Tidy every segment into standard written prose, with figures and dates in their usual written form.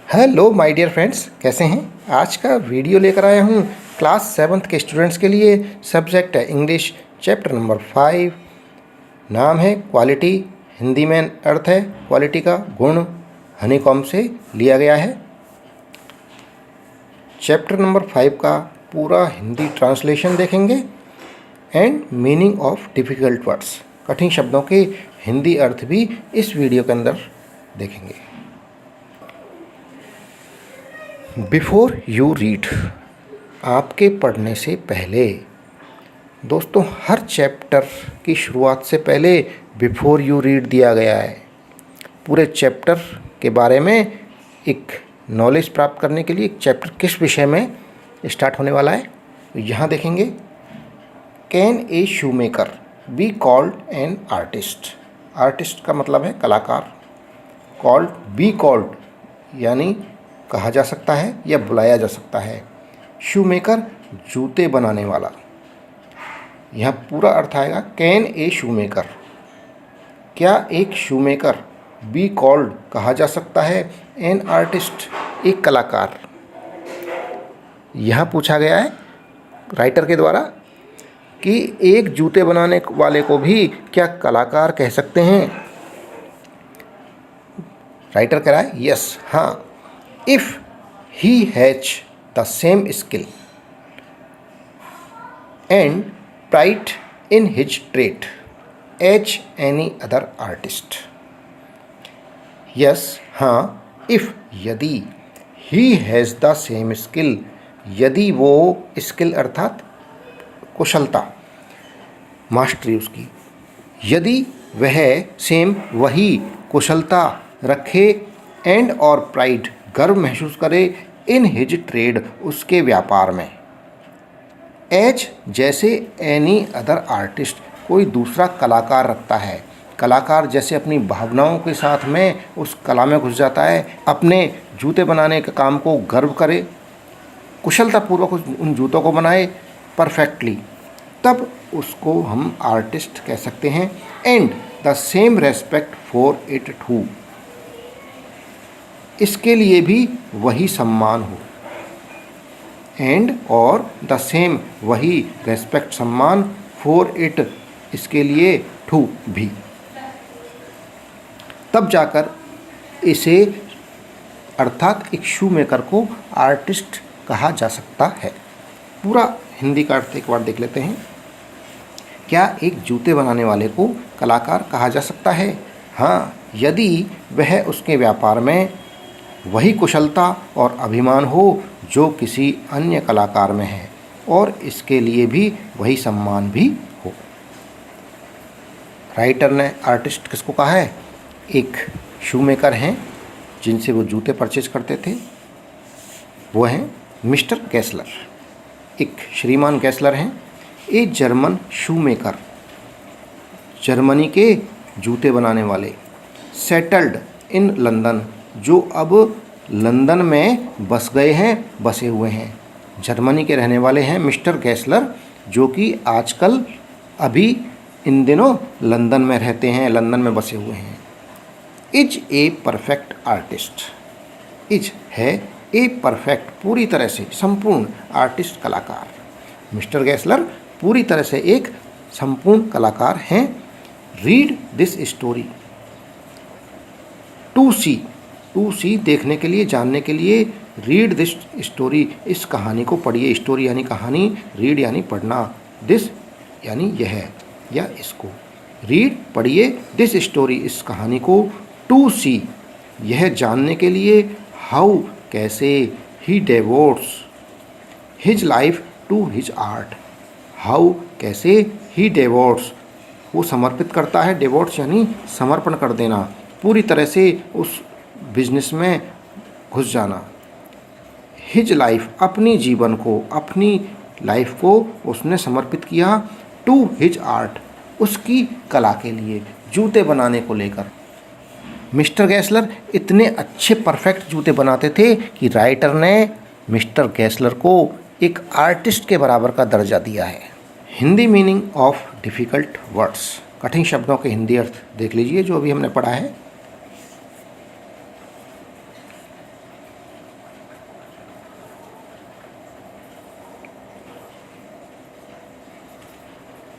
Hello my dear friends, कैसे हैं। आज का वीडियो लेकर आया हूँ क्लास 7th के स्टूडेंट्स के लिए। सब्जेक्ट है इंग्लिश, चैप्टर नंबर 5। नाम है क्वालिटी। हिंदी में अर्थ है क्वालिटी का गुण। हनीकॉम्ब से लिया गया है। चैप्टर नंबर 5 का पूरा हिंदी ट्रांसलेशन देखेंगे and meaning of difficult words, कठिन शब्दों के हिंदी अर्थ भी इस वीडियो के अंदर देखेंगे। बिफोर यू रीड, आपके पढ़ने से पहले। दोस्तों, हर चैप्टर की शुरुआत से पहले बिफोर यू रीड दिया गया है। पूरे चैप्टर के बारे में एक नॉलेज प्राप्त करने के लिए एक चैप्टर किस विषय में स्टार्ट होने वाला है यहाँ देखेंगे। Can a shoe maker be called an artist. Artist का मतलब है कलाकार। कॉल्ड, बी कॉल्ड यानी कहा जा सकता है या बुलाया जा सकता है। शू मेकर, जूते बनाने वाला। यहाँ पूरा अर्थ आएगा कैन ए शू मेकर, क्या एक शू मेकर, बी कॉल्ड कहा जा सकता है, एन आर्टिस्ट एक कलाकार। यहाँ पूछा गया है राइटर के द्वारा कि एक जूते बनाने वाले को भी क्या कलाकार कह सकते हैं। राइटर कह रहा है यस, हाँ, if he has the same skill and pride in his trade as any other artist. Yes, हाँ, if यदि, he has the same skill, यदि वो स्किल अर्थात कुशलता, मास्टरी उसकी, यदि वह सेम वही कुशलता रखे एंड और प्राइड गर्व महसूस करे इन हिज ट्रेड उसके व्यापार में, एज जैसे एनी अदर आर्टिस्ट कोई दूसरा कलाकार रखता है। कलाकार जैसे अपनी भावनाओं के साथ में उस कला में घुस जाता है, अपने जूते बनाने के काम को गर्व करे, कुशलतापूर्वक उन जूतों को बनाए परफेक्टली, तब उसको हम आर्टिस्ट कह सकते हैं। And the same respect for it too, इसके लिए भी वही सम्मान हो। एंड और द सेम वही रेस्पेक्ट सम्मान, फॉर इट इसके लिए, टू भी, तब जाकर इसे अर्थात एक शू मेकर को आर्टिस्ट कहा जा सकता है। पूरा हिंदी का अर्थ एक बार देख लेते हैं। क्या एक जूते बनाने वाले को कलाकार कहा जा सकता है? हाँ, यदि वह उसके व्यापार में वही कुशलता और अभिमान हो जो किसी अन्य कलाकार में है, और इसके लिए भी वही सम्मान भी हो। राइटर ने आर्टिस्ट किसको कहा है? एक शू मेकर हैं जिनसे वो जूते परचेज करते थे, वो हैं मिस्टर गैसलर। एक श्रीमान गैसलर हैं, a German shoe maker, Germany के जूते बनाने वाले, सेटल्ड इन लंदन, जो अब लंदन में बस गए हैं, बसे हुए हैं। जर्मनी के रहने वाले हैं मिस्टर गैसलर, जो कि आजकल अभी इन दिनों लंदन में रहते हैं, लंदन में बसे हुए हैं। Is a perfect artist, is है ए परफेक्ट पूरी तरह से संपूर्ण, आर्टिस्ट कलाकार। मिस्टर गैसलर पूरी तरह से एक संपूर्ण कलाकार हैं। Read this story, to see, to see देखने के लिए, जानने के लिए, रीड दिस स्टोरी इस कहानी को पढ़िए। स्टोरी यानी कहानी, रीड यानी पढ़ना, दिस यानी यह या इसको। रीड पढ़िए, दिस स्टोरी इस कहानी को, टू सी यह जानने के लिए, हाउ कैसे, he devotes his life to his art, how कैसे, ही डेवोट्स वो समर्पित करता है, डेवोट्स यानी समर्पण कर देना, पूरी तरह से उस बिजनेस में घुस जाना। हिज लाइफ अपनी जीवन को, अपनी लाइफ को उसने समर्पित किया, टू हिज आर्ट उसकी कला के लिए, जूते बनाने को लेकर। मिस्टर गैसलर इतने अच्छे परफेक्ट जूते बनाते थे कि राइटर ने मिस्टर गैसलर को एक आर्टिस्ट के बराबर का दर्जा दिया है। Hindi meaning of difficult words, कठिन शब्दों के हिंदी अर्थ देख लीजिए जो अभी हमने पढ़ा है।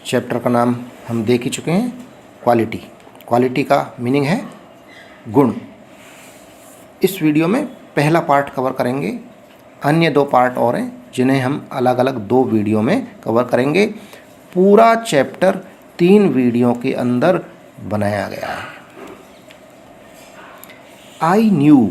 चैप्टर का नाम हम देख ही चुके हैं, क्वालिटी। क्वालिटी का मीनिंग है गुण। इस वीडियो में पहला पार्ट कवर करेंगे, अन्य 2 पार्ट और हैं जिन्हें हम अलग अलग 2 वीडियो में कवर करेंगे। पूरा चैप्टर 3 वीडियो के अंदर बनाया गया है। I knew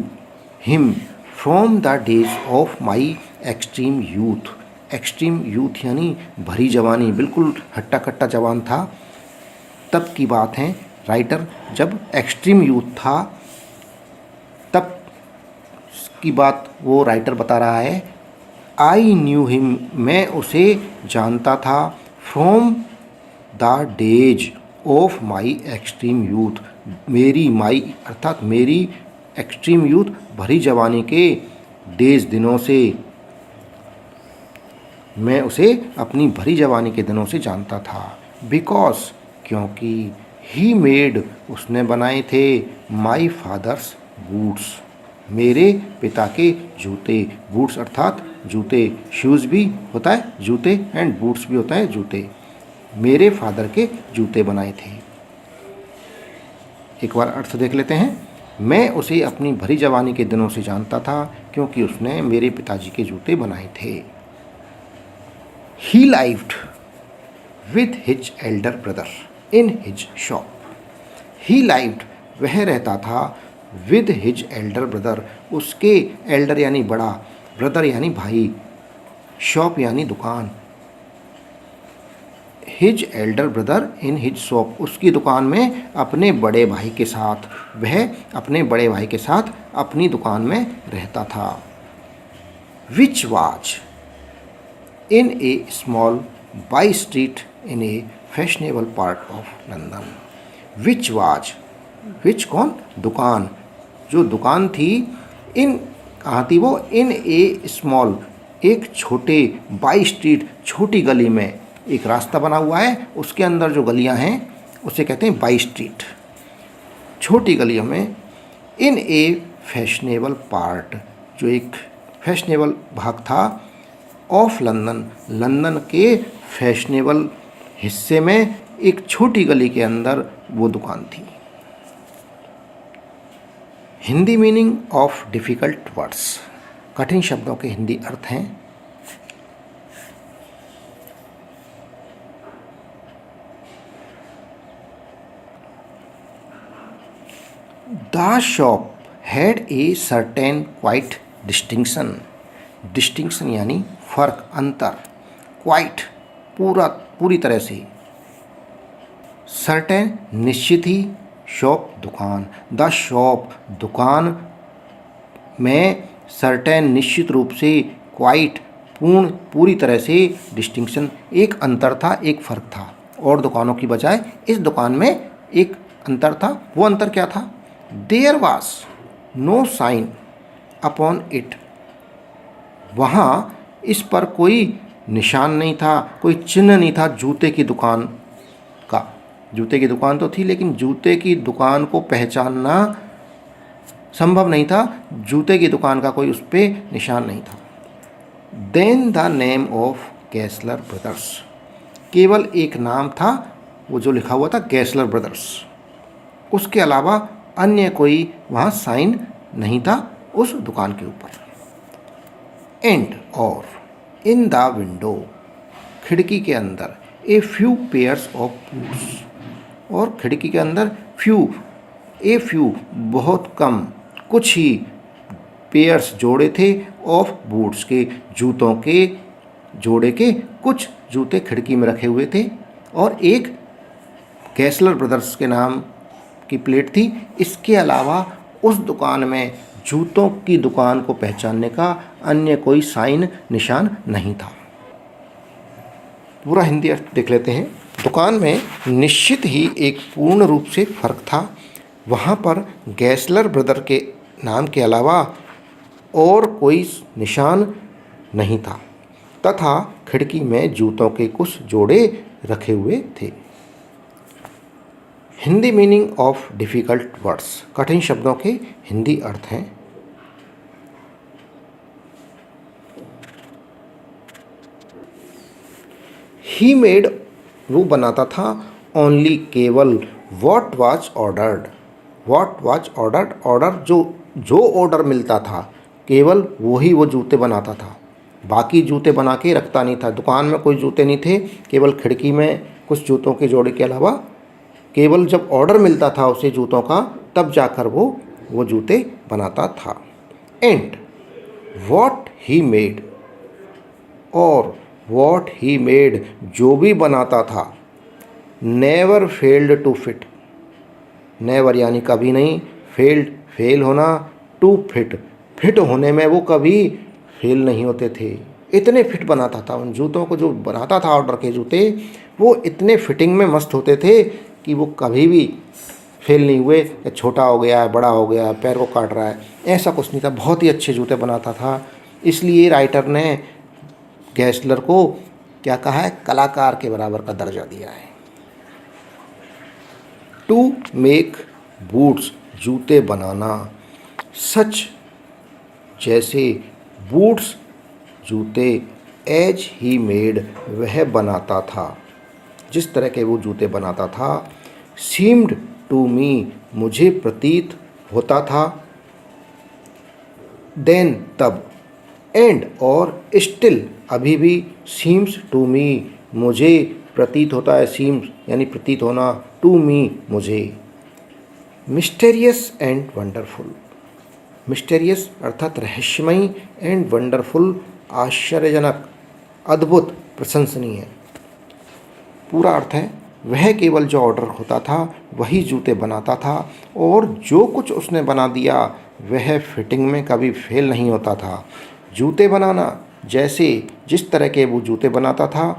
him from the days of my extreme youth. Extreme youth यानी भरी जवानी, बिल्कुल हट्टा कट्टा जवान था। तब की बात है, राइटर जब एक्सट्रीम यूथ था तब की बात वो राइटर बता रहा है। आई न्यू हिम, मैं उसे जानता था। From the days of my extreme youth, मेरी माई अर्थात मेरी एक्सट्रीम यूथ भरी जवानी के डेज दिनों से, मैं उसे अपनी भरी जवानी के दिनों से जानता था। बिकॉज क्योंकि ही मेड, उसने बनाए थे, माई फादर्स बूट्स, मेरे पिता के जूते। बूट्स अर्थात जूते, शूज़ भी होता है जूते एंड बूट्स भी होता है जूते। मेरे फादर के जूते बनाए थे। एक बार अर्थ देख लेते हैं। मैं उसे अपनी भरी जवानी के दिनों से जानता था क्योंकि उसने मेरे पिताजी के जूते बनाए थे। He lived with his elder brother in his shop. He lived, वह रहता था, विद हिज एल्डर ब्रदर, उसके एल्डर यानी बड़ा, ब्रदर यानी भाई, शॉप यानी दुकान। His elder brother in his shop, उसकी दुकान में अपने बड़े भाई के साथ, वह अपने बड़े भाई के साथ अपनी दुकान में रहता था। Which was in a small by street in a fashionable part of London. Which was, which कौन, दुकान, जो दुकान थी, इन कहाँ थी वो, इन ए स्मॉल, एक छोटे, बाई स्ट्रीट, छोटी गली में, एक रास्ता बना हुआ है, उसके अंदर जो गलियां हैं उसे कहते हैं बाई स्ट्रीट, छोटी गलियों में। इन ए फैशनेबल पार्ट, जो एक फैशनेबल भाग था, ऑफ लंदन, लंदन के फैशनेबल हिस्से में एक छोटी गली के अंदर वो दुकान थी। Hindi meaning of difficult words, कठिन शब्दों के हिंदी अर्थ हैं। The shop had a certain quite distinction. Distinction यानी फर्क, अंतर, क्वाइट पूरा, पूरी तरह से, सर्टेन निश्चित ही, शॉप दुकान। द शॉप दुकान में, सर्टेन निश्चित रूप से, क्वाइट पूर्ण, पूरी तरह से, डिस्टिंक्शन एक अंतर था, एक फ़र्क था। और दुकानों की बजाय इस दुकान में एक अंतर था। वो अंतर क्या था? There was no sign upon it, वहाँ इस पर कोई निशान नहीं था, कोई चिन्ह नहीं था जूते की दुकान का। जूते की दुकान तो थी लेकिन जूते की दुकान को पहचानना संभव नहीं था, जूते की दुकान का कोई उस पर निशान नहीं था। Then the name of Gessler brothers, केवल एक नाम था वो जो लिखा हुआ था गैसलर ब्रदर्स, उसके अलावा अन्य कोई वहाँ साइन नहीं था उस दुकान के ऊपर। एंड और, इन द विंडो, खिड़की के अंदर, a few pairs of boots, और खिड़की के अंदर फ्यू, ए फ्यू बहुत कम, कुछ ही, पेयर्स जोड़े थे, ऑफ बूट्स के जूतों के, जोड़े के कुछ जूते खिड़की में रखे हुए थे, और एक गैसलर ब्रदर्स के नाम की प्लेट थी। इसके अलावा उस दुकान में जूतों की दुकान को पहचानने का अन्य कोई साइन, निशान नहीं था। पूरा हिंदी अर्थ देख लेते हैं। दुकान में निश्चित ही एक पूर्ण रूप से फ़र्क था। वहाँ पर गैसलर ब्रदर के नाम के अलावा और कोई निशान नहीं था, तथा खिड़की में जूतों के कुछ जोड़े रखे हुए थे। Hindi meaning of difficult words, कठिन शब्दों के हिंदी अर्थ हैं। ही मेड वो बनाता था ओनली केवल what was ordered. What was ordered, order जो ऑर्डर मिलता था केवल वही वो जूते बनाता था, बाकी जूते बना के रखता नहीं था। दुकान में कोई जूते नहीं थे, केवल खिड़की में कुछ जूतों के जोड़े के अलावा केवल जब ऑर्डर मिलता था उसे जूतों का तब जाकर वो जूते बनाता था। एंड व्हाट ही मेड, और व्हाट ही मेड जो भी बनाता था, never failed to fit, never यानी कभी नहीं, फेल्ड फेल होना, टू फिट फिट होने में वो कभी फेल नहीं होते थे। इतने फिट बनाता था उन जूतों को, जो बनाता था ऑर्डर के जूते वो इतने फिटिंग में मस्त होते थे कि वो कभी भी फेल नहीं हुए। छोटा हो गया है, बड़ा हो गया है, पैर को काट रहा है, ऐसा कुछ नहीं था। बहुत ही अच्छे जूते बनाता था। इसलिए राइटर ने गैसलर को क्या कहा है, कलाकार के बराबर का दर्जा दिया है। टू मेक बूट्स, जूते बनाना, सच जैसे, बूट्स जूते, एज ही मेड वह बनाता था, जिस तरह के वो जूते बनाता था। सीम्ड टू मी मुझे प्रतीत होता था, देन तब, एंड और स्टिल अभी भी, सीम्स टू मी मुझे प्रतीत होता है, सीम्स यानी प्रतीत होना, टू मी मुझे। मिस्टेरियस एंड वंडरफुल, मिस्टेरियस अर्थात रहस्यमयी, एंड वंडरफुल आश्चर्यजनक, अद्भुत, प्रशंसनीय। पूरा अर्थ है वह केवल जो ऑर्डर होता था वही जूते बनाता था, और जो कुछ उसने बना दिया वह फिटिंग में कभी फेल नहीं होता था। जूते बनाना जैसे जिस तरह के वो जूते बनाता था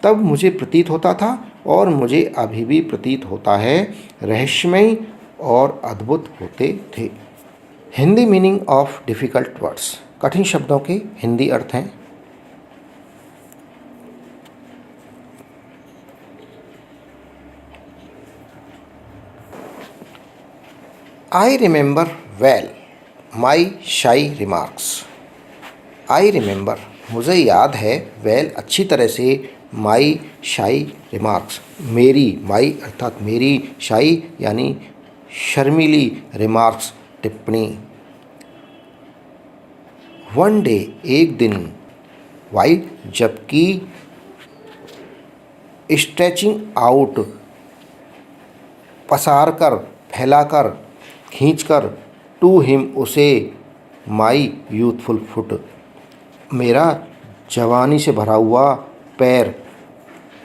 तब मुझे प्रतीत होता था, और मुझे अभी भी प्रतीत होता है, रहस्यमयी और अद्भुत होते थे। Hindi meaning of difficult words, कठिन शब्दों के हिंदी अर्थ हैं। आई रिमेंबर वेल माई शाई रिमार्क्स। आई रिमेंबर मुझे याद है, वेल अच्छी तरह से, माई शाई रिमार्क्स मेरी, माई अर्थात मेरी, शाई यानी शर्मीली, रिमार्क्स टिप्पणी। वन डे एक दिन, वाइल जबकि, स्ट्रेचिंग आउट पसार कर, फैलाकर, खींचकर, टू हिम उसे, माई यूथफुल फुट मेरा जवानी से भरा हुआ पैर,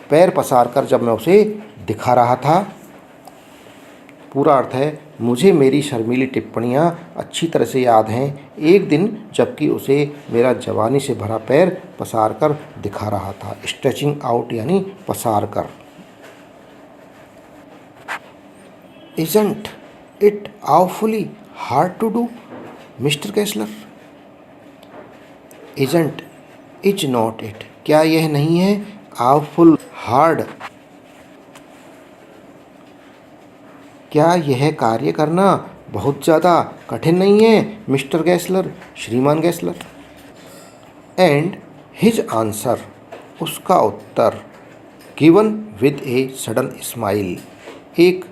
पैर पसार कर जब मैं उसे दिखा रहा था। पूरा अर्थ है मुझे मेरी शर्मीली टिप्पणियाँ अच्छी तरह से याद हैं, एक दिन जबकि उसे मेरा जवानी से भरा पैर पसार कर दिखा रहा था। स्ट्रेचिंग आउट यानी पसार कर। Isn't it awfully hard to do, mister Gessler. Isn't, is not it, क्या यह नहीं है, awful hard, क्या यह कार्य करना बहुत ज़्यादा कठिन नहीं है, मिस्टर गैसलर, श्रीमान गैसलर। एंड हिज आंसर, उसका उत्तर, given with a sudden smile, एक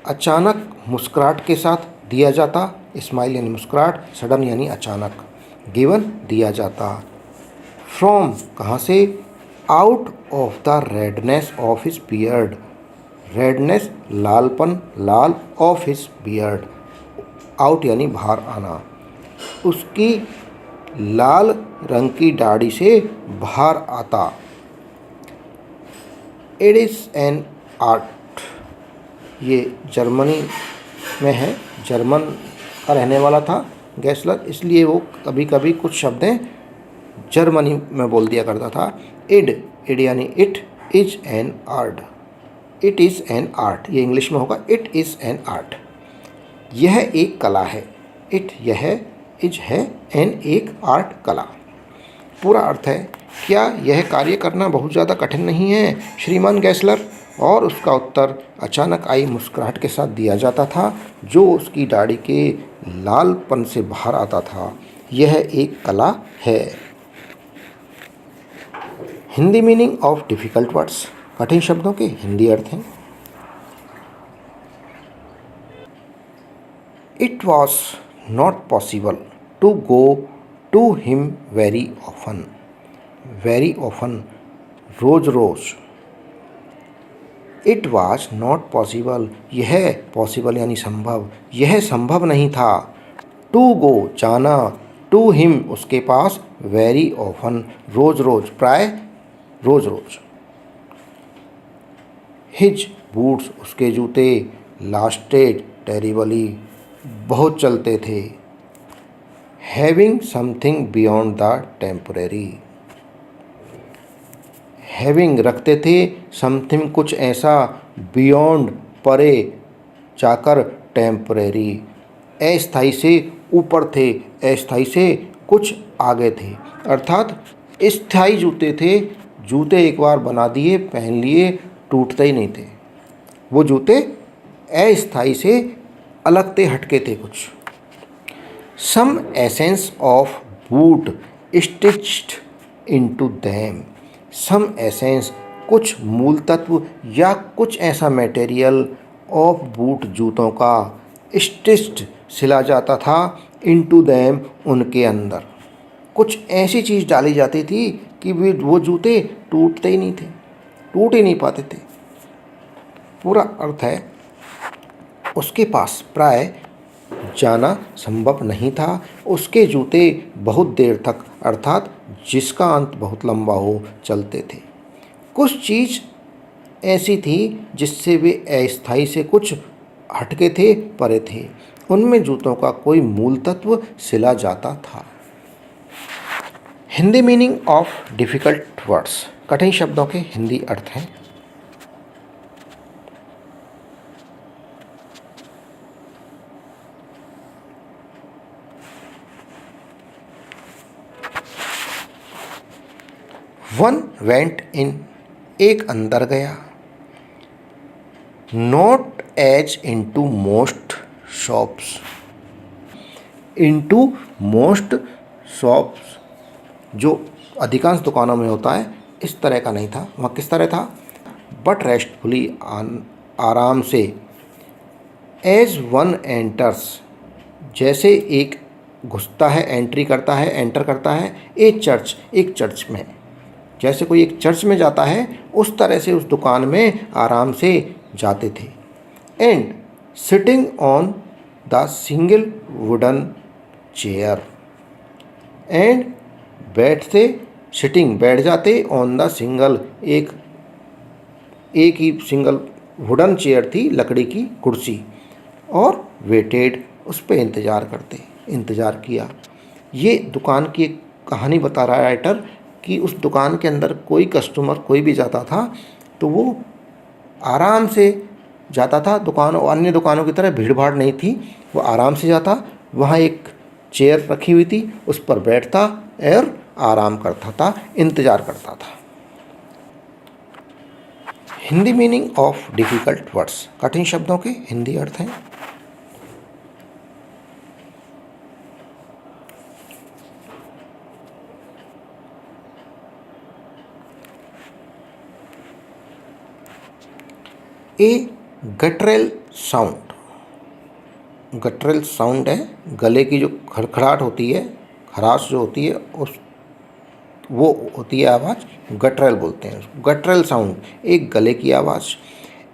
अचानक मुस्कुराहट के साथ दिया जाता, स्माइल यानी मुस्कुराहट, सडन यानी अचानक, गिवन दिया जाता। फ्रॉम कहाँ से, out of the redness of his beard, redness लालपन, लाल, ऑफ हिज बियर्ड, आउट यानी बाहर आना, उसकी लाल रंग की दाढ़ी से बाहर आता। इट इज़ एन आर्ट, ये जर्मनी में है, जर्मन का रहने वाला था गैसलर, इसलिए वो कभी कभी कुछ शब्दें जर्मनी में बोल दिया करता था। इड, इड यानी it, is an art, it is an art, ये इंग्लिश में होगा इट इज़ एन आर्ट, यह एक कला है। इट यह, इज है, एन एक, आर्ट कला। पूरा अर्थ है क्या यह कार्य करना बहुत ज़्यादा कठिन नहीं है, श्रीमान गैसलर, और उसका उत्तर अचानक आई मुस्कुराहट के साथ दिया जाता था, जो उसकी दाढ़ी के लालपन से बाहर आता था। यह एक कला है। Hindi meaning of difficult words, कठिन शब्दों के हिंदी अर्थ हैं। It was not possible to go to him very often. Very often, रोज रोज। इट वॉज नॉट पॉसिबल, यह पॉसिबल यानी संभव, यह संभव नहीं था। टू गो, जाना, टू हिम, उसके पास, वेरी ऑफन, रोज रोज, प्राय रोज रोज। हिज बूट्स, उसके जूते, लास्टेड, टेरिबली, बहुत चलते थे। Having something beyond the temporary. Having, रखते थे, समथिंग, कुछ ऐसा, बियॉन्ड, परे जाकर, टेम्परेरी, अस्थाई से ऊपर थे, अस्थाई से कुछ आगे थे। अर्थात स्थायी जूते थे, जूते एक बार बना दिए, पहन लिए, टूटते ही नहीं थे। वो जूते अस्थाई से अलग थे, हटके थे कुछ। Some essence of boot stitched into them. Some essence, कुछ मूल तत्व या कुछ ऐसा मटेरियल, ऑफ बूट, जूतों का, स्टिच्ड, सिला जाता था, इनटू देम, उनके अंदर। कुछ ऐसी चीज़ डाली जाती थी कि वो जूते टूटते ही नहीं थे, टूट ही नहीं पाते थे। पूरा अर्थ है उसके पास प्राय जाना संभव नहीं था, उसके जूते बहुत देर तक, अर्थात जिसका अंत बहुत लंबा हो, चलते थे। कुछ चीज़ ऐसी थी जिससे वे अस्थाई से कुछ हटके थे, परे थे, उनमें जूतों का कोई मूल तत्व सिला जाता था। Hindi meaning of difficult words, कठिन शब्दों के हिंदी अर्थ हैं। वन वेंट इन, एक अंदर गया। Not as into most shops, into most shops, जो अधिकांश दुकानों में होता है, इस तरह का नहीं था। वह किस तरह था? बट रेस्टफुली, आराम से। एज वन एंटर्स, जैसे एक घुसता है, एंट्री करता है, एंटर करता है, ए चर्च, एक चर्च में, जैसे कोई एक चर्च में जाता है, उस तरह से उस दुकान में आराम से जाते थे। And sitting on the single wooden chair, and बैठते, सिटिंग, बैठ जाते, ऑन द सिंगल, एक ही सिंगल वुडन चेयर थी, लकड़ी की कुर्सी, और वेटेड, उस पर इंतज़ार करते, इंतज़ार किया। ये दुकान की एक कहानी बता रहा है राइटर कि उस दुकान के अंदर कोई कस्टमर, कोई भी जाता था तो वो आराम से जाता था। दुकानों, अन्य दुकानों की तरह भीड़ भाड़ नहीं थी, वो आराम से जाता। वहाँ एक चेयर रखी हुई थी, उस पर बैठता और आराम करता था, इंतज़ार करता था। Hindi meaning of difficult words, कठिन शब्दों के हिंदी अर्थ हैं। ए गटरल साउंड, गटरल साउंड है गले की जो खड़खड़ाहट होती है, खराश जो होती है, उस वो होती है आवाज़, गटरल बोलते हैं उसको। गटरल साउंड, एक गले की आवाज़।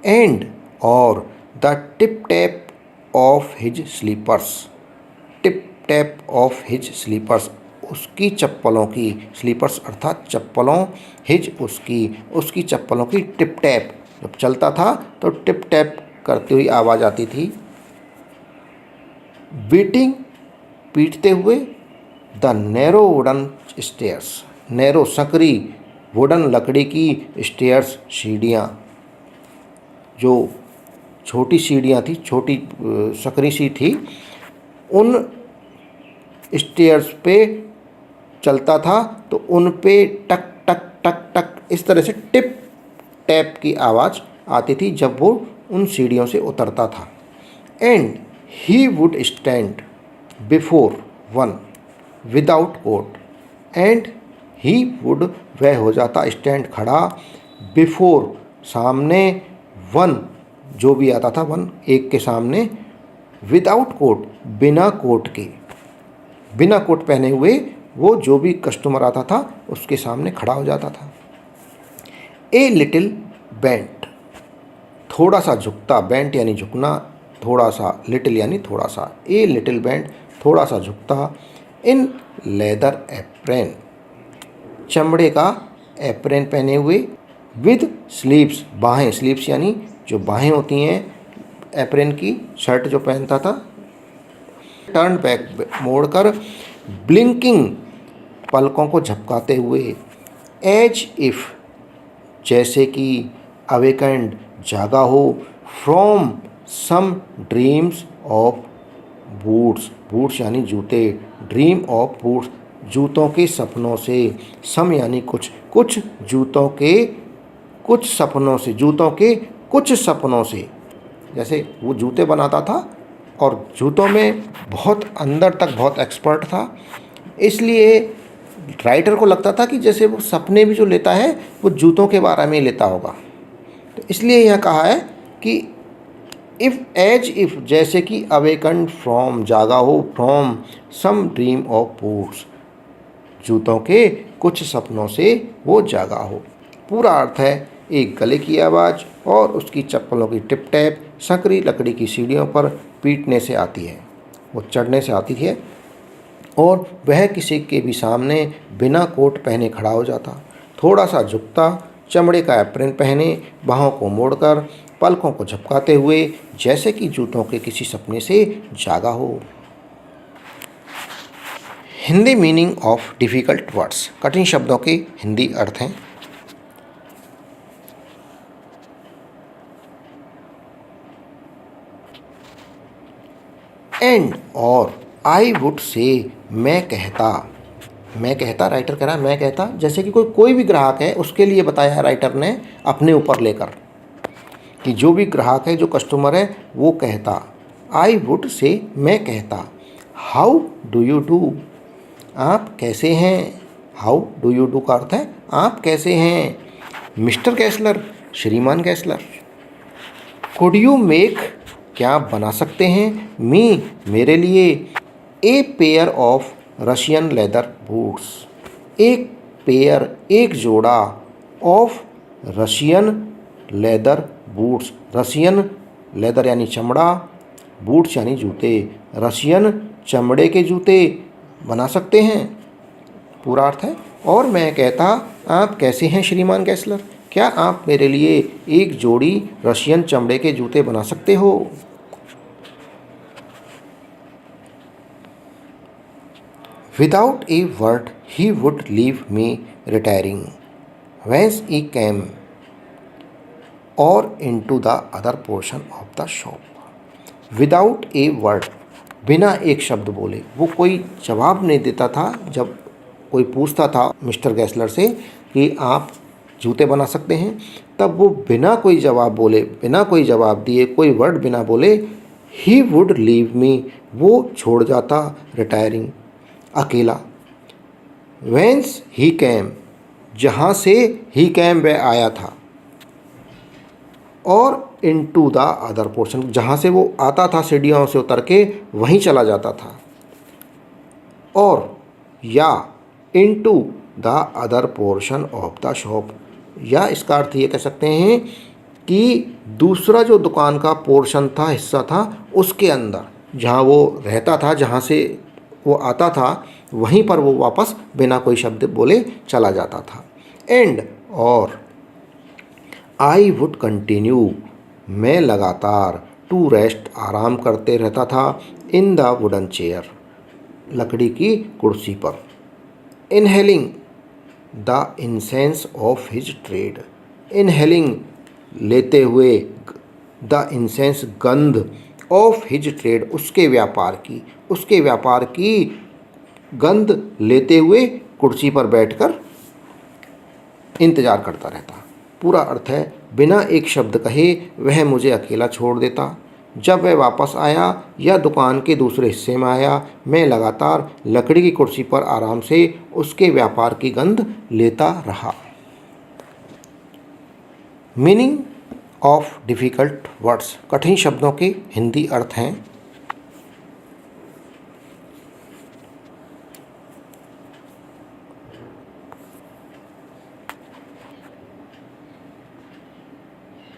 एंड, और, the tip tap of his slippers, tip tap of his slippers, उसकी चप्पलों की, स्लीपर्स अर्थात चप्पलों, हिज, उसकी चप्पलों की टिप टैप, जब चलता था तो टिप टैप करती हुई आवाज़ आती थी। बीटिंग, पीटते हुए, the narrow wooden stairs, narrow, संकरी, वुडन, लकड़ी की, स्टेयर्स, सीढ़ियाँ, जो छोटी सीढ़ियाँ थी, छोटी संकरी सी थी, उन स्टेयर्स पे चलता था तो उन पे टक टक टक टक इस तरह से टिप टैप की आवाज़ आती थी जब वो उन सीढ़ियों से उतरता था। And he would stand before one without coat, and he would, वह हो जाता, स्टैंड, खड़ा, बिफोर, सामने वन, जो भी आता था वन, एक के सामने, विदाउट कोट, बिना कोट के, बिना कोट पहने हुए वो जो भी कस्टमर आता था उसके सामने खड़ा हो जाता था। ए लिटिल बेंट, थोड़ा सा झुकता, बेंट यानी झुकना, थोड़ा सा, लिटिल यानी थोड़ा सा, ए लिटिल बेंट, थोड़ा सा झुकता, इन लेदर एप्रेन, चमड़े का एप्रेन पहने हुए, विद स्लीव्स, बाहें, स्लीव्स यानी जो बाहें होती हैं एप्रेन की, शर्ट जो पहनता था, टर्न बैक, मोड़कर, ब्लिंकिंग, पलकों को झपकाते हुए, एज इफ, जैसे कि, अवेकेंड, जागा हो, from some dreams of boots, boots यानी जूते, ड्रीम ऑफ बूट्स, जूतों के सपनों से, सम यानी कुछ, कुछ जूतों के कुछ सपनों से, जूतों के कुछ सपनों से, जैसे वो जूते बनाता था और जूतों में बहुत अंदर तक बहुत एक्सपर्ट था, इसलिए राइटर को लगता था कि जैसे वो सपने भी जो लेता है वो जूतों के बारे में लेता होगा। तो इसलिए यह कहा है कि इफ़, एज इफ़, जैसे कि, अवेकन फ्रॉम, जागा हो, from some dream of boots, जूतों के कुछ सपनों से वो जागा हो। पूरा अर्थ है, एक गले की आवाज़ और उसकी चप्पलों की टिप टैप संकरी लकड़ी की सीढ़ियों पर पीटने से आती है, वो चढ़ने से आती है, और वह किसी के भी सामने बिना कोट पहने खड़ा हो जाता, थोड़ा सा झुकता, चमड़े का एप्रन पहने, बाहों को मोड़कर, पलकों को झपकाते हुए, जैसे कि जूतों के किसी सपने से जागा हो। Hindi meaning of difficult words, कठिन शब्दों के हिंदी अर्थ हैं। एंड, और, आई वुड से, मैं कहता, मैं कहता, राइटर कह रहा है मैं कहता, जैसे कि कोई भी ग्राहक है उसके लिए बताया है राइटर ने अपने ऊपर लेकर, कि जो भी ग्राहक है, जो कस्टमर है, वो कहता, आई वुड से, मैं कहता, हाउ डू यू डू, आप कैसे हैं, हाउ डू यू डू का अर्थ है आप कैसे हैं, मिस्टर कैसलर, श्रीमान कैसलर, कुड यू मेक, क्या आप बना सकते हैं, मी, मेरे लिए, a pair of Russian leather boots, एक पेयर, एक जोड़ा, of Russian leather boots, Russian leather यानी चमड़ा, बूट्स यानी जूते, रशियन चमड़े के जूते बना सकते हैं। पूरा अर्थ है, और मैं कहता, आप कैसे हैं श्रीमान कैसलर, क्या आप मेरे लिए एक जोड़ी रशियन चमड़े के जूते बना सकते हो। Without a word he would leave me retiring, whence he came or into the other portion of the shop। Without a word, बिना एक शब्द बोले, वो कोई जवाब नहीं देता था जब कोई पूछता था मिस्टर गैसलर से कि आप जूते बना सकते हैं, तब वो बिना कोई जवाब बोले, बिना कोई जवाब दिए, कोई वर्ड बिना बोले, ही वुड लीव मी, वो छोड़ जाता, रिटायरिंग, अकेला, वेंस ही कैम, जहाँ से ही कैम वह आया था, और इनटू द अदर पोर्शन, जहाँ से वो आता था सीढ़ियों से उतर के वहीं चला जाता था, और या into the other portion of the shop, या इसका अर्थ ये कह सकते हैं कि दूसरा जो दुकान का पोर्शन था, हिस्सा था, उसके अंदर जहाँ वो रहता था, जहाँ से वो आता था, वहीं पर वो वापस बिना कोई शब्द बोले चला जाता था। एंड, और, आई वुड कंटिन्यू, मैं लगातार, टू रेस्ट, आराम करते रहता था, इन द वुडन चेयर, लकड़ी की कुर्सी पर, inhaling the incense of his trade, inhaling, लेते हुए, द इंसेंस, गंध, ऑफ हिज ट्रेड, उसके व्यापार की गंध लेते हुए कुर्सी पर बैठकर इंतज़ार करता रहता। पूरा अर्थ है, बिना एक शब्द कहे वह मुझे अकेला छोड़ देता, जब वह वापस आया या दुकान के दूसरे हिस्से में आया, मैं लगातार लकड़ी की कुर्सी पर आराम से उसके व्यापार की गंध लेता रहा। मीनिंग ऑफ डिफ़िकल्ट वर्ड्स, कठिन शब्दों के हिंदी अर्थ हैं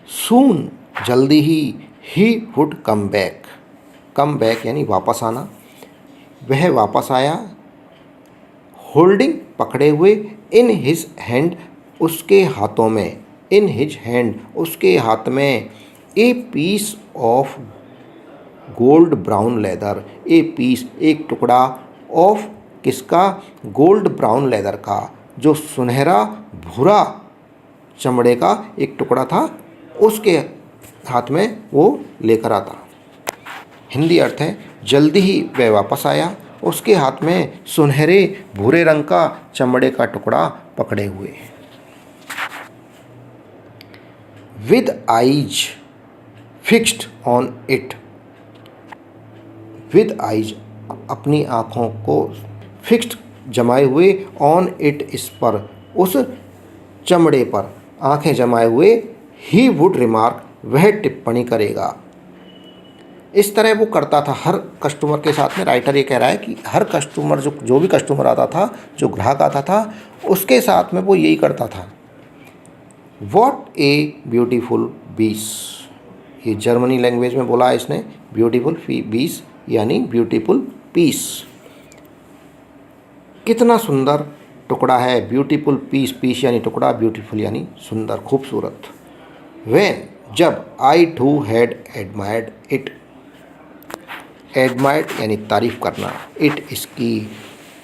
सून जल्दी ही वुड कम बैक यानी वापस आना, वह वापस आया, होल्डिंग पकड़े हुए, इन हिज हैंड उसके हाथों में, इन हिज हैंड उसके हाथ में, a piece of gold brown leather, a piece एक टुकड़ा, ऑफ किसका, गोल्ड ब्राउन लेदर का, जो सुनहरा भूरा चमड़े का एक टुकड़ा था, उसके हाथ में वो लेकर आता। हिंदी अर्थ है जल्दी ही वह वापस आया, उसके हाथ में सुनहरे भूरे रंग का चमड़े का टुकड़ा पकड़े हुए। With eyes fixed on it, with eyes अपनी आँखों को, फिक्स्ड जमाए हुए, ऑन इट इस पर, उस चमड़े पर आँखें जमाए हुए, ही वुड रिमार्क वह टिप्पणी करेगा। इस तरह वो करता था हर कस्टमर के साथ में। राइटर ये कह रहा है कि हर कस्टमर जो भी कस्टमर आता था, जो ग्राहक आता था, उसके साथ में वो यही करता था। वॉट ए ब्यूटीफुल बीस, ये जर्मनी लैंग्वेज में बोला है इसने, ब्यूटीफुल बीस यानी ब्यूटीफुल पीस, कितना सुंदर टुकड़ा है, ब्यूटीफुल पीस, पीस यानी टुकड़ा, ब्यूटीफुल यानी सुंदर, खूबसूरत। व्हेन जब, I too had admired it, admired यानी तारीफ़ करना, इट इसकी,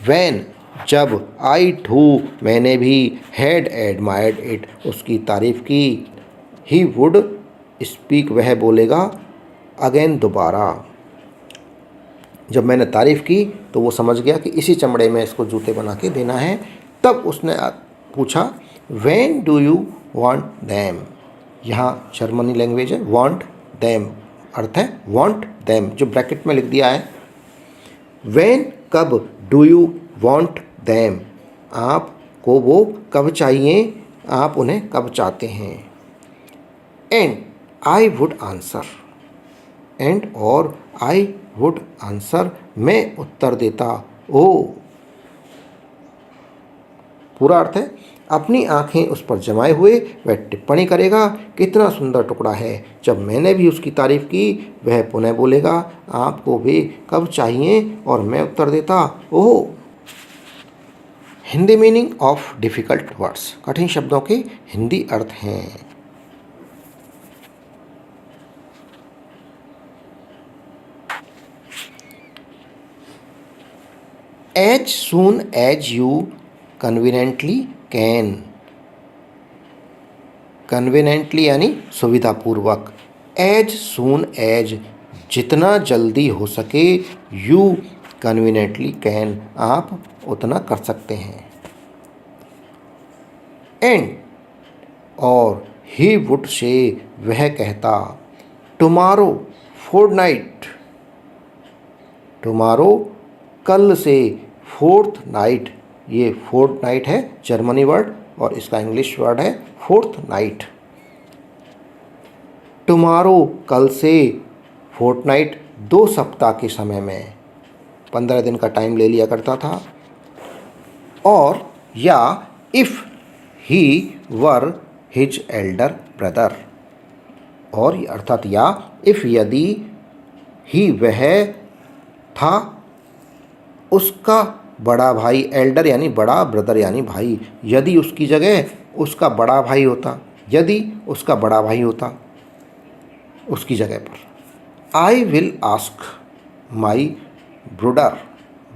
व्हेन जब, आई टू मैंने भी, हैड एडमायर्ड इट उसकी तारीफ़ की, ही वुड स्पीक वह बोलेगा, अगेन दोबारा, जब मैंने तारीफ़ की तो वो समझ गया कि इसी चमड़े में इसको जूते बना के देना है। तब उसने पूछा when do you want them, यहाँ जर्मनी लैंग्वेज है, वांट दैम अर्थ है वांट दैम, जो ब्रैकेट में लिख दिया है। व्हेन कब, डू यू वांट दैम आपको वो कब चाहिए, आप उन्हें कब चाहते हैं। And I would answer, and और आई वुड आंसर मैं उत्तर देता, ओ, पूरा अर्थ है अपनी आंखें उस पर जमाए हुए वह टिप्पणी करेगा, कितना सुंदर टुकड़ा है। जब मैंने भी उसकी तारीफ़ की वह पुनः बोलेगा, आपको भी कब चाहिए, और मैं उत्तर देता, oh. Hindi meaning of difficult words, कठिन शब्दों के हिंदी अर्थ हैं। As soon as you conveniently can, conveniently यानी सुविधापूर्वक, एज सून एज जितना जल्दी हो सके, यू कन्वीनियंटली कैन आप उतना कर सकते हैं। एंड और ही वुड से वह कहता, टुमारो फोर्टनाइट, टुमारो कल से, फोर्थ नाइट, ये फोर्थ नाइट है जर्मनी वर्ड और इसका इंग्लिश वर्ड है फोर्थ नाइट। टुमारो कल से, फोर्टनाइट 2 सप्ताह के समय में, 15 दिन का टाइम ले लिया करता था। और या if he were his elder brother, और अर्थात या इफ़ यदि, ही वह था उसका बड़ा भाई, एल्डर यानी बड़ा, ब्रदर यानी भाई, यदि उसकी जगह उसका बड़ा भाई होता, यदि उसका बड़ा भाई होता उसकी जगह पर। I will ask my brother,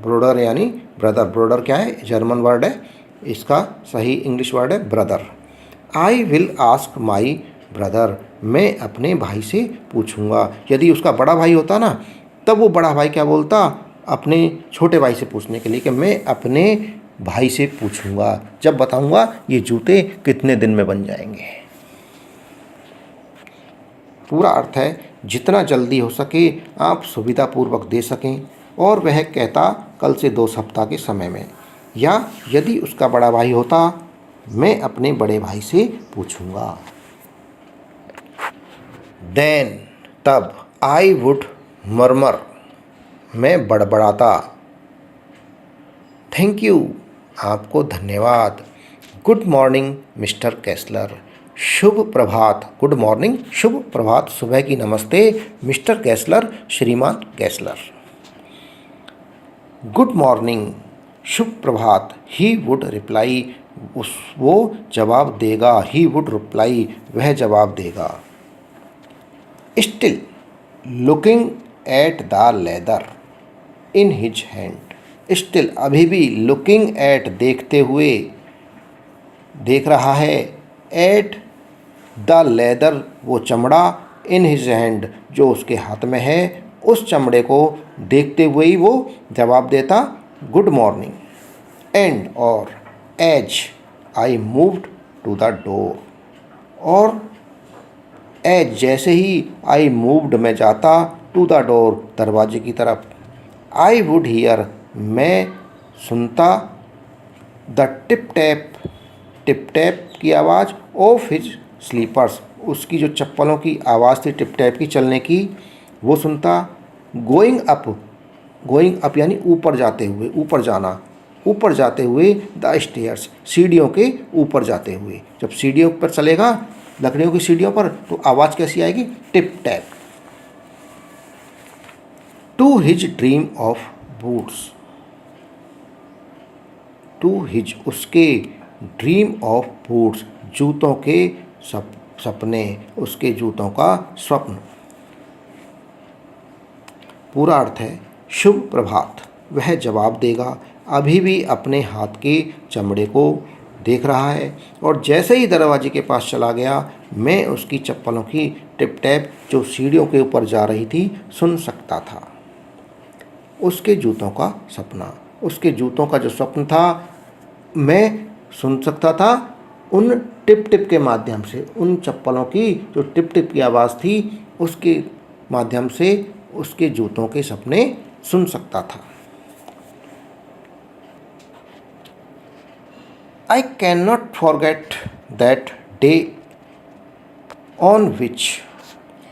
brother यानी ब्रदर, ब्रोडर क्या है जर्मन वर्ड है, इसका सही इंग्लिश वर्ड है brother. I will ask my brother, मैं अपने भाई से पूछूंगा। यदि उसका बड़ा भाई होता ना, तब वो बड़ा भाई क्या बोलता अपने छोटे भाई से पूछने के लिए कि मैं अपने भाई से पूछूंगा, जब बताऊंगा ये जूते कितने दिन में बन जाएंगे। पूरा अर्थ है जितना जल्दी हो सके आप सुविधापूर्वक दे सकें, और वह कहता कल से 2 सप्ताह के समय में, या यदि उसका बड़ा भाई होता मैं अपने बड़े भाई से पूछूंगा। देन तब, आई वुड मरमर, मैं बड़बड़ाता, थैंक यू, आपको धन्यवाद, गुड मॉर्निंग मिस्टर कैसलर, शुभ प्रभात, गुड मॉर्निंग शुभ प्रभात, सुबह की नमस्ते मिस्टर कैसलर, श्रीमान कैसलर। गुड मॉर्निंग शुभ प्रभात, ही वुड रिप्लाई, वो जवाब देगा, ही वुड रिप्लाई, वह जवाब देगा। Still looking at the leather in his hand, still अभी भी, लुकिंग एट देखते हुए, देख रहा है, एट द लेदर वो चमड़ा, इन हिज हैंड जो उसके हाथ में है, उस चमड़े को देखते हुए ही वो जवाब देता, गुड मॉर्निंग। एंड और, as I moved to the door, और एज जैसे ही, आई मूव्ड मैं जाता, टू द डोर दरवाजे की तरफ, आई वुड हियर मैं सुनता, द टिप टैप की आवाज़, ऑफ हिज स्लीपर्स उसकी जो चप्पलों की आवाज़ थी टिप टैप की चलने की, वो सुनता। गोइंग अप यानी ऊपर जाते हुए, ऊपर जाना, ऊपर जाते हुए, द स्टेयर्स सीढ़ियों के ऊपर जाते हुए, जब सीढ़ियों पर चलेगा लकड़ियों की सीढ़ियों पर तो आवाज़ कैसी आएगी, tip tap. To his dream of boots, to his उसके, ड्रीम ऑफ बूट्स जूतों के सपने, उसके जूतों का स्वप्न। पूरा अर्थ है, शुभ प्रभात, वह जवाब देगा, अभी भी अपने हाथ के चमड़े को देख रहा है, और जैसे ही दरवाजे के पास चला गया, मैं उसकी चप्पलों की टिप टैप जो सीढ़ियों के ऊपर जा रही थी सुन सकता था। उसके जूतों का सपना, उसके जूतों का जो स्वप्न था मैं सुन सकता था उन टिप टिप के माध्यम से, उन चप्पलों की जो टिप टिप की आवाज़ थी उसके माध्यम से उसके जूतों के सपने सुन सकता था। I can not forget that day on which,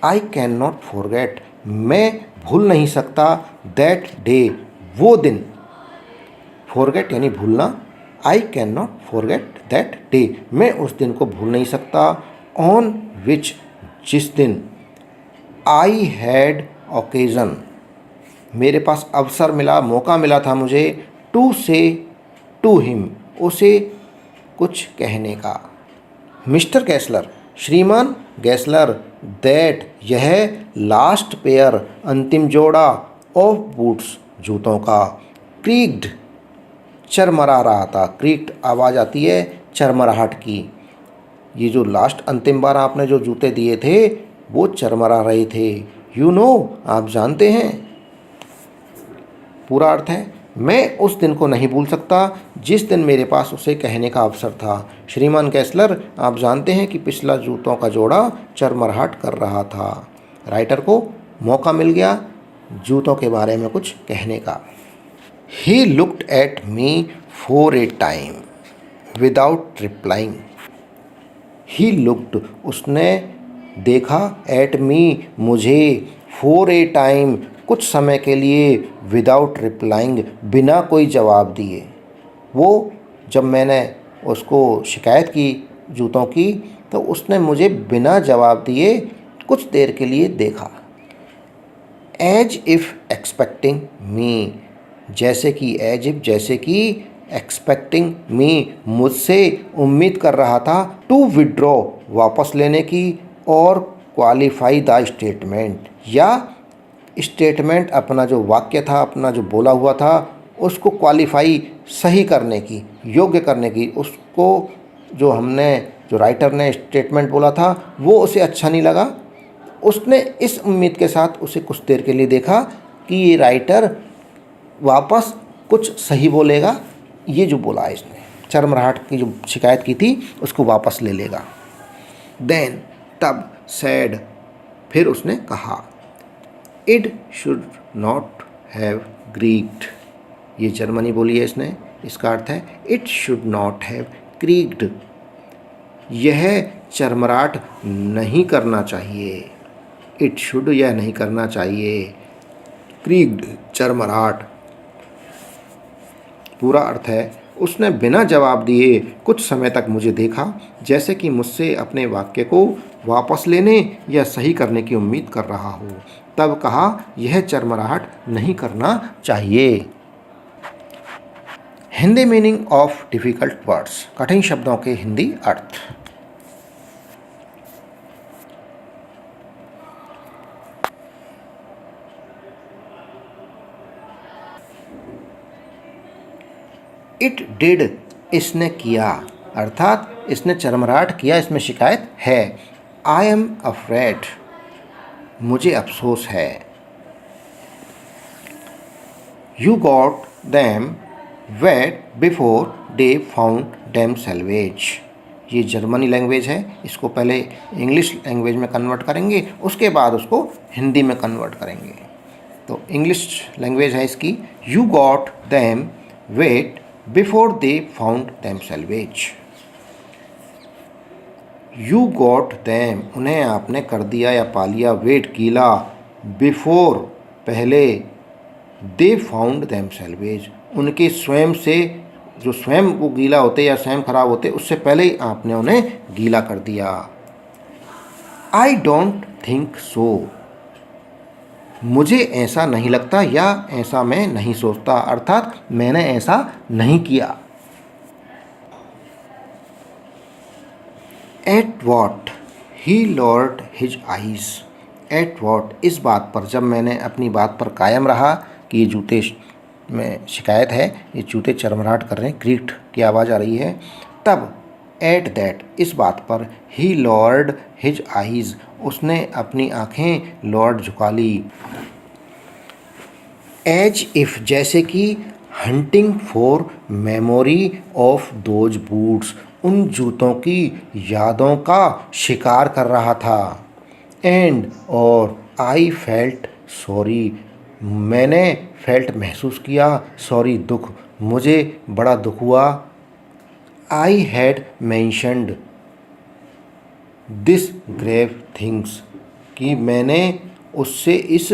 I can not forget मैं भूल नहीं सकता, दैट डे वो दिन, फॉरगेट यानी भूलना, I can not forget that day मैं उस दिन को भूल नहीं सकता, ऑन विच जिस दिन, आई हैड ओकेज़न मेरे पास अवसर मिला, मौका मिला था मुझे, टू से टू हिम उसे कुछ कहने का। मिस्टर कैसलर, श्रीमान गैसलर, दैट यह, लास्ट पेयर अंतिम जोड़ा, ऑफ बूट्स जूतों का, क्रीक्ड चरमरा रहा था, क्रीक्ड आवाज़ आती है चरमराहट की, ये जो लास्ट अंतिम बार आपने जो जूते दिए थे वो चरमरा रहे थे। यू नो आप जानते हैं। पूरा अर्थ है, मैं उस दिन को नहीं भूल सकता जिस दिन मेरे पास उसे कहने का अवसर था। श्रीमान कैसलर, आप जानते हैं कि पिछला जूतों का जोड़ा चरमराहट कर रहा था। राइटर को मौका मिल गया जूतों के बारे में कुछ कहने का। He looked at me for a time without replying, he looked उसने देखा, एट मी मुझे, फॉर ए टाइम कुछ समय के लिए, विदाउट रिप्लाइंग बिना कोई जवाब दिए। वो जब मैंने उसको शिकायत की जूतों की तो उसने मुझे बिना जवाब दिए कुछ देर के लिए देखा। एज इफ़ एक्सपेक्टिंग मी, जैसे कि, एज इफ जैसे कि, एक्सपेक्टिंग मी मुझसे उम्मीद कर रहा था, टू विड्रॉ वापस लेने की, और क्वालिफाई द स्टेटमेंट या स्टेटमेंट अपना जो वाक्य था, अपना जो बोला हुआ था उसको क्वालिफाई सही करने की, योग्य करने की, उसको जो हमने जो राइटर ने स्टेटमेंट बोला था वो उसे अच्छा नहीं लगा। उसने इस उम्मीद के साथ उसे कुछ देर के लिए देखा कि ये राइटर वापस कुछ सही बोलेगा, ये जो बोला है इसने, चरमराहट की जो शिकायत की थी उसको वापस ले लेगा। देन तब, सैड फिर उसने कहा, इट शुड नॉट हैव क्रीक्ड, ये जर्मनी बोली है इसने, इसका अर्थ है इट शुड नॉट हैव क्रीक्ड, यह चरमराहट नहीं करना चाहिए। इट शुड, यह नहीं करना चाहिए। क्रीग्ड, चरमराहट। पूरा अर्थ है, उसने बिना जवाब दिए कुछ समय तक मुझे देखा, जैसे कि मुझसे अपने वाक्य को वापस लेने या सही करने की उम्मीद कर रहा हो। तब कहा, यह चरमराहट नहीं करना चाहिए। Hindi meaning of difficult words, कठिन शब्दों के हिंदी अर्थ। इट डिड, इसने किया, अर्थात इसने चरमराहट किया, इसमें शिकायत है। आई एम अफ्रेड, मुझे अफसोस है। You got them wet before they found them salvage. ये जर्मनी लैंग्वेज है, इसको पहले इंग्लिश लैंग्वेज में कन्वर्ट करेंगे, उसके बाद उसको हिंदी में कन्वर्ट करेंगे। तो इंग्लिश लैंग्वेज है इसकी, you got them wet before they found them salvage. You got them, उन्हें आपने कर दिया या पा लिया, वेट गीला, बिफोर पहले, दे फाउंड दैम सैल्वेज उनके स्वयं से, जो स्वयं वो गीला होते या स्वयं खराब होते, उससे पहले ही आपने उन्हें गीला कर दिया। आई डोंट थिंक सो, मुझे ऐसा नहीं लगता या ऐसा मैं नहीं सोचता, अर्थात मैंने ऐसा नहीं किया। At what he lowered his eyes. At what, इस बात पर, जब मैंने अपनी बात पर कायम रहा कि ये जूते में शिकायत है, ये जूते चरमराहट कर रहे हैं, क्रीट की आवाज़ आ रही है, तब एट दैट, इस बात पर, ही लॉर्ड हिज आइज, उसने अपनी आँखें लॉर्ड झुका ली। एज इफ़, जैसे कि, hunting for memory of those boots, उन जूतों की यादों का शिकार कर रहा था। एंड, और, आई फेल्ट सॉरी, मैंने फेल्ट महसूस किया, सॉरी दुख, मुझे बड़ा दुख हुआ। I had mentioned this grave things, कि मैंने उससे इस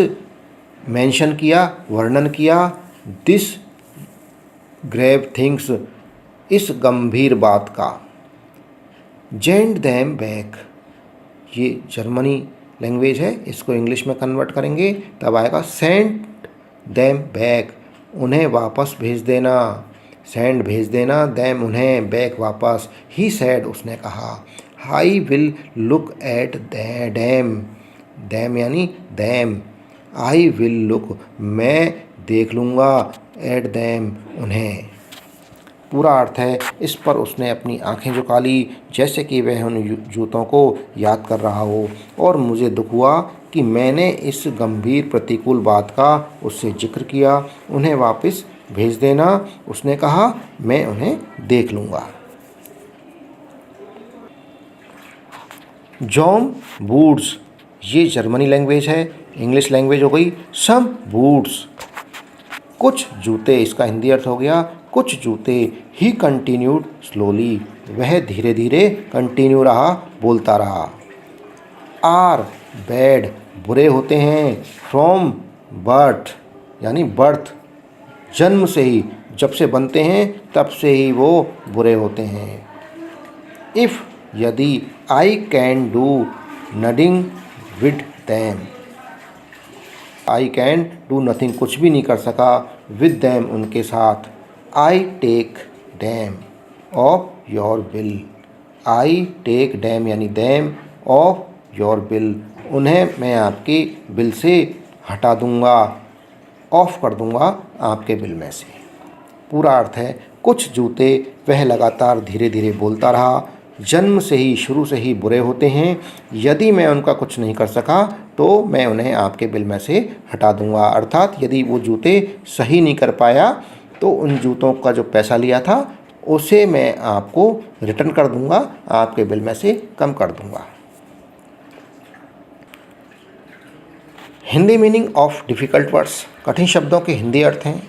मेंशन किया, वर्णन किया, दिस ग्रेव थिंग्स, इस गंभीर बात का। जेंड दैम बैक, ये जर्मनी लैंग्वेज है, इसको इंग्लिश में कन्वर्ट करेंगे तब आएगा सेंड दैम बैक, उन्हें वापस भेज देना, सेंड भेज देना, दैम उन्हें, बैक वापस। ही सैड, उसने कहा, I will look at them, them यानी दैम, आई विल लुक, मैं देख लूँगा, एट दैम, उन्हें। पूरा अर्थ है, इस पर उसने अपनी आंखें झुका ली, जैसे कि वह उन जूतों को याद कर रहा हो, और मुझे दुख हुआ कि मैंने इस गंभीर प्रतिकूल बात का उससे जिक्र किया। उन्हें वापस भेज देना, उसने कहा, मैं उन्हें देख लूँगा। जॉम बूट्स, ये जर्मनी लैंग्वेज है, इंग्लिश लैंग्वेज हो गई सम बूट्स, कुछ जूते, इसका हिंदी अर्थ हो गया कुछ जूते। ही कंटिन्यूड स्लोली, वह धीरे धीरे, कंटिन्यू रहा, बोलता रहा। आर बैड, बुरे होते हैं। फ्रॉम बर्थ, यानी बर्थ, जन्म से ही, जब से बनते हैं तब से ही वो बुरे होते हैं। इफ़, यदि, I can do nothing with them, I can do nothing, कुछ भी नहीं कर सका, विद दैम, उनके साथ। I take them off your bill, I take them यानी दैम ऑफ योर बिल, उन्हें मैं आपके बिल से हटा दूंगा, ऑफ कर दूंगा आपके बिल में से। पूरा अर्थ है, कुछ जूते, वह लगातार धीरे धीरे बोलता रहा, जन्म से ही, शुरू से ही बुरे होते हैं। यदि मैं उनका कुछ नहीं कर सका तो मैं उन्हें आपके बिल में से हटा दूंगा, अर्थात यदि वो जूते सही नहीं कर पाया तो उन जूतों का जो पैसा लिया था उसे मैं आपको रिटर्न कर दूंगा, आपके बिल में से कम कर दूंगा। Hindi meaning of difficult words, कठिन शब्दों के हिंदी अर्थ हैं।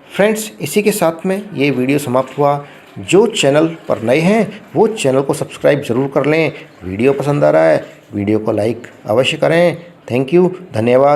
फ्रेंड्स, इसी के साथ में ये वीडियो समाप्त हुआ। जो चैनल पर नए हैं वो चैनल को सब्सक्राइब ज़रूर कर लें। वीडियो पसंद आ रहा है वीडियो को लाइक अवश्य करें। थैंक यू, धन्यवाद।